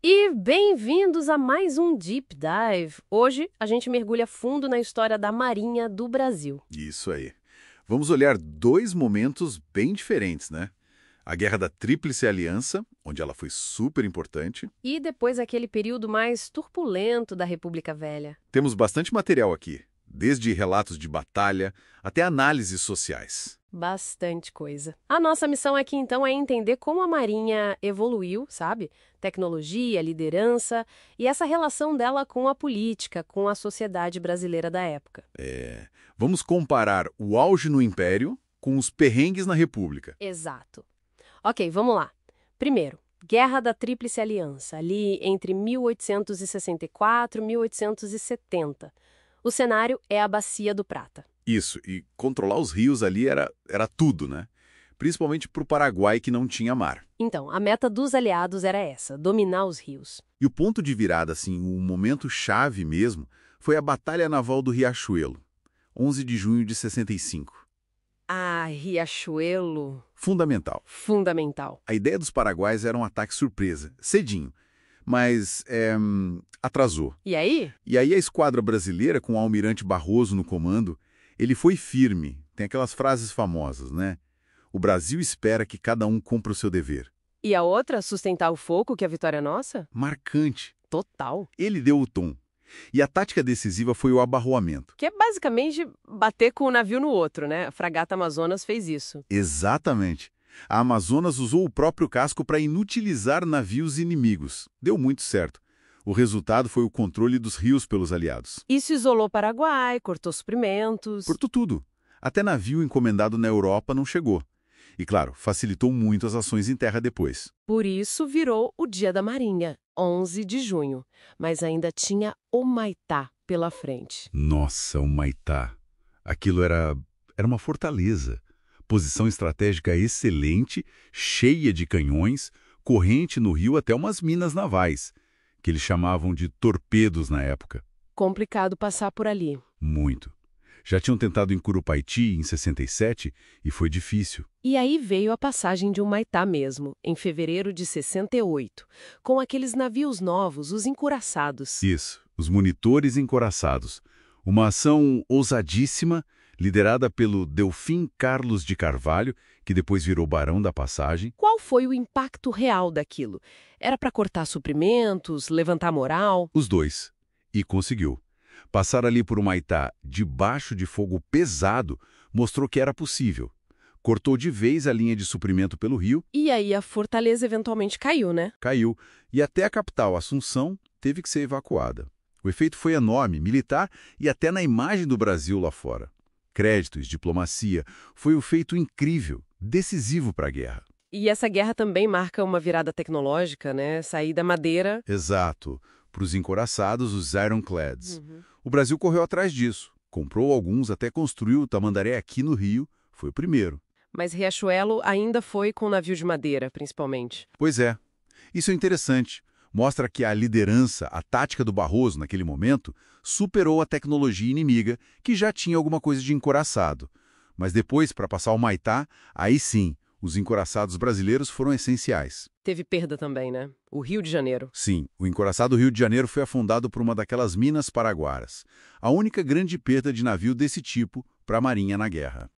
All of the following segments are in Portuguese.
E bem-vindos a mais um Deep Dive. Hoje a gente mergulha fundo na história da Marinha do Brasil. Isso aí. Vamos olhar dois momentos bem diferentes, né? A Guerra da Tríplice Aliança, onde ela foi super importante. E depois aquele período mais turbulento da República Velha. Temos bastante material aqui, desde relatos de batalha até análises sociais. Bastante coisa. A nossa missão aqui, então, é entender como a Marinha evoluiu, sabe? Tecnologia, liderança e essa relação dela com a política, com a sociedade brasileira da época. Vamos comparar o auge no Império com os perrengues na República. Exato. Ok, vamos lá. Primeiro, Guerra da Tríplice Aliança, ali entre 1864 e 1870. O cenário é a Bacia do Prata. Isso, e controlar os rios ali era tudo, né? Principalmente para o Paraguai, que não tinha mar. Então, a meta dos aliados era essa, dominar os rios. E o ponto de virada, assim, o momento chave mesmo, foi a Batalha Naval do Riachuelo, 11 de junho de 65. Ah, Riachuelo. Fundamental. Fundamental. A ideia dos paraguaios era um ataque surpresa, cedinho, mas atrasou. E aí? E aí a esquadra brasileira, com o almirante Barroso no comando, ele foi firme. Tem aquelas frases famosas, né? O Brasil espera que cada um cumpra o seu dever. E a outra, sustentar o fogo, que a vitória é nossa? Marcante. Total. Ele deu o tom. E a tática decisiva foi o abarroamento. Que é basicamente bater com o navio no outro, né? A fragata Amazonas fez isso. Exatamente. A Amazonas usou o próprio casco para inutilizar navios inimigos. Deu muito certo. O resultado foi o controle dos rios pelos aliados. Isso isolou o Paraguai, cortou suprimentos. Cortou tudo. Até navio encomendado na Europa não chegou. E, claro, facilitou muito as ações em terra depois. Por isso virou o Dia da Marinha, 11 de junho. Mas ainda tinha o Maitá pela frente. Nossa, o Maitá. Aquilo era uma fortaleza. Posição estratégica excelente, cheia de canhões, corrente no rio até umas minas navais, que eles chamavam de torpedos na época. Complicado passar por ali. Muito. Já tinham tentado em Curupaiti, em 67, e foi difícil. E aí veio a passagem de um Maitá mesmo, em fevereiro de 68, com aqueles navios novos, os encouraçados. Isso, os monitores encouraçados. Uma ação ousadíssima, liderada pelo Delfim Carlos de Carvalho, que depois virou Barão da Passagem. Qual foi o impacto real daquilo? Era para cortar suprimentos, levantar moral? Os dois. E conseguiu. Passar ali por um Maitá debaixo de fogo pesado mostrou que era possível. Cortou de vez a linha de suprimento pelo rio. E aí a fortaleza eventualmente caiu, né? Caiu. E até a capital, Assunção, teve que ser evacuada. O efeito foi enorme, militar e até na imagem do Brasil lá fora. Créditos, diplomacia, foi um feito incrível, decisivo para a guerra. E essa guerra também marca uma virada tecnológica, né? Sair da madeira. Exato. Para os encouraçados, os ironclads. O Brasil correu atrás disso. Comprou alguns, até construiu o Tamandaré aqui no Rio. Foi o primeiro. Mas Riachuelo ainda foi com navio de madeira, principalmente. Pois é. Isso é interessante. Mostra que a liderança, a tática do Barroso naquele momento, superou a tecnologia inimiga, que já tinha alguma coisa de encouraçado. Mas depois, para passar o Maitá, aí sim, os encouraçados brasileiros foram essenciais. Teve perda também, né? O Rio de Janeiro. Sim, o encouraçado Rio de Janeiro foi afundado por uma daquelas minas paraguaras. A única grande perda de navio desse tipo para a Marinha na guerra.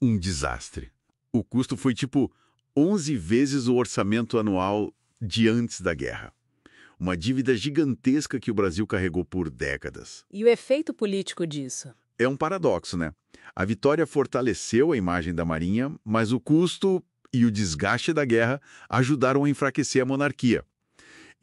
Um desastre. O custo foi tipo 11 vezes o orçamento anual de antes da guerra. Uma dívida gigantesca que o Brasil carregou por décadas. E o efeito político disso? É um paradoxo, né? A vitória fortaleceu a imagem da Marinha, mas o custo e o desgaste da guerra ajudaram a enfraquecer a monarquia.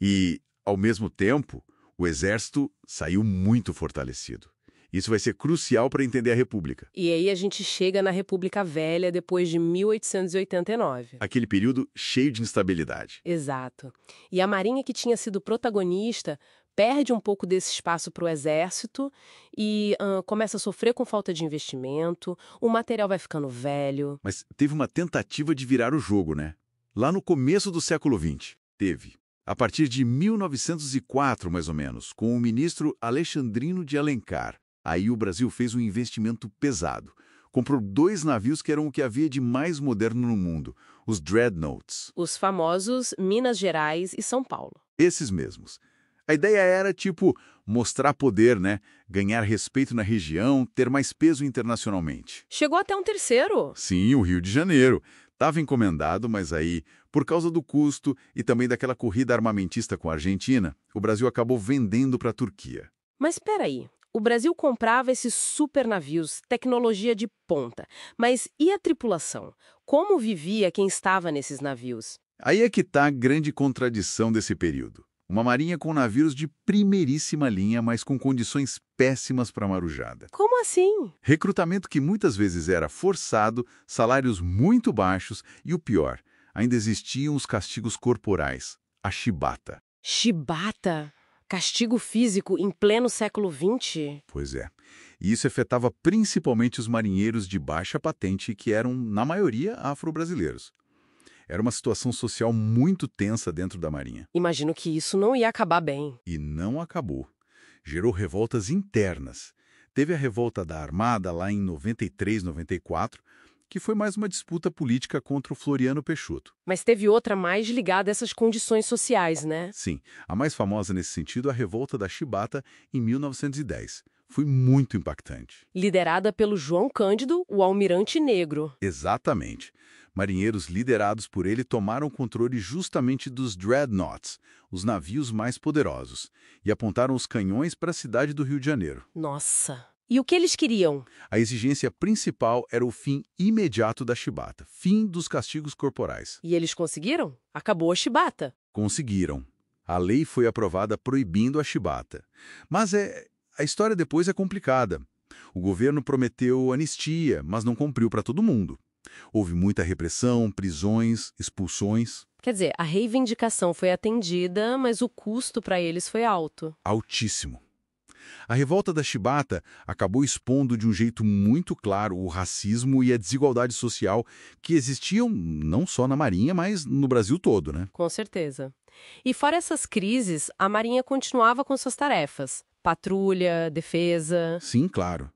E, ao mesmo tempo, o exército saiu muito fortalecido. Isso vai ser crucial para entender a República. E aí a gente chega na República Velha depois de 1889. Aquele período cheio de instabilidade. Exato. E a Marinha, que tinha sido protagonista, perde um pouco desse espaço para o exército e começa a sofrer com falta de investimento, o material vai ficando velho. Mas teve uma tentativa de virar o jogo, né? Lá no começo do século XX, teve. A partir de 1904, mais ou menos, com o ministro Alexandrino de Alencar. Aí o Brasil fez um investimento pesado. Comprou 2 navios que eram o que havia de mais moderno no mundo, os Dreadnoughts. Os famosos Minas Gerais e São Paulo. Esses mesmos. A ideia era, tipo, mostrar poder, né? Ganhar respeito na região, ter mais peso internacionalmente. Chegou até um terceiro. Sim, o Rio de Janeiro. Estava encomendado, mas aí, por causa do custo e também daquela corrida armamentista com a Argentina, o Brasil acabou vendendo para a Turquia. Mas espera aí. O Brasil comprava esses super navios, tecnologia de ponta. Mas e a tripulação? Como vivia quem estava nesses navios? Aí é que está a grande contradição desse período. Uma marinha com navios de primeiríssima linha, mas com condições péssimas para a marujada. Como assim? Recrutamento que muitas vezes era forçado, salários muito baixos e o pior, ainda existiam os castigos corporais, a chibata. Chibata? Castigo físico em pleno século XX? Pois é. E isso afetava principalmente os marinheiros de baixa patente, que eram, na maioria, afro-brasileiros. Era uma situação social muito tensa dentro da Marinha. Imagino que isso não ia acabar bem. E não acabou. Gerou revoltas internas. Teve a revolta da Armada lá em 93, 94, que foi mais uma disputa política contra o Floriano Peixoto. Mas teve outra mais ligada a essas condições sociais, né? Sim, a mais famosa nesse sentido é a revolta da Chibata em 1910. Foi muito impactante. Liderada pelo João Cândido, o almirante negro. Exatamente. Marinheiros liderados por ele tomaram controle justamente dos dreadnoughts, os navios mais poderosos, e apontaram os canhões para a cidade do Rio de Janeiro. Nossa! E o que eles queriam? A exigência principal era o fim imediato da chibata, fim dos castigos corporais. E eles conseguiram? Acabou a chibata. Conseguiram. A lei foi aprovada proibindo a chibata. Mas a história depois é complicada. O governo prometeu anistia, mas não cumpriu para todo mundo. Houve muita repressão, prisões, expulsões. Quer dizer, a reivindicação foi atendida, mas o custo para eles foi alto. Altíssimo. A revolta da chibata acabou expondo de um jeito muito claro o racismo e a desigualdade social que existiam não só na Marinha, mas no Brasil todo, né? Com certeza. E fora essas crises, a Marinha continuava com suas tarefas. Patrulha, defesa... Sim, claro.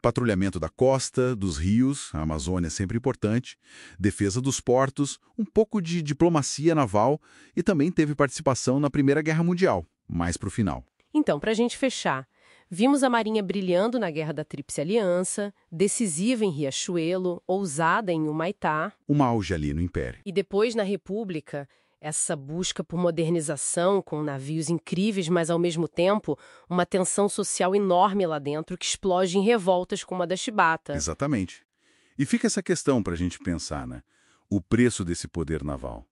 Patrulhamento da costa, dos rios, a Amazônia é sempre importante, defesa dos portos, um pouco de diplomacia naval e também teve participação na Primeira Guerra Mundial, mais para o final. Então, para a gente fechar, vimos a Marinha brilhando na Guerra da Tríplice Aliança, decisiva em Riachuelo, ousada em Humaitá. Uma auge ali no Império. E depois, na República, essa busca por modernização com navios incríveis, mas ao mesmo tempo uma tensão social enorme lá dentro que explode em revoltas como a da chibata. Exatamente. E fica essa questão para a gente pensar, né? O preço desse poder naval.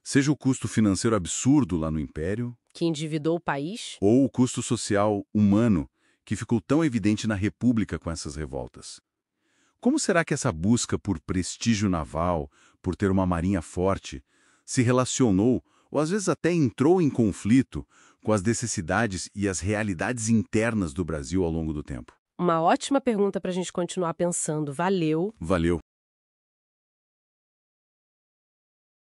Seja o custo financeiro absurdo lá no Império... Que endividou o país? Ou o custo social humano que ficou tão evidente na República com essas revoltas. Como será que essa busca por prestígio naval, por ter uma marinha forte, se relacionou, ou às vezes até entrou em conflito, com as necessidades e as realidades internas do Brasil ao longo do tempo? Uma ótima pergunta para a gente continuar pensando. Valeu! Valeu!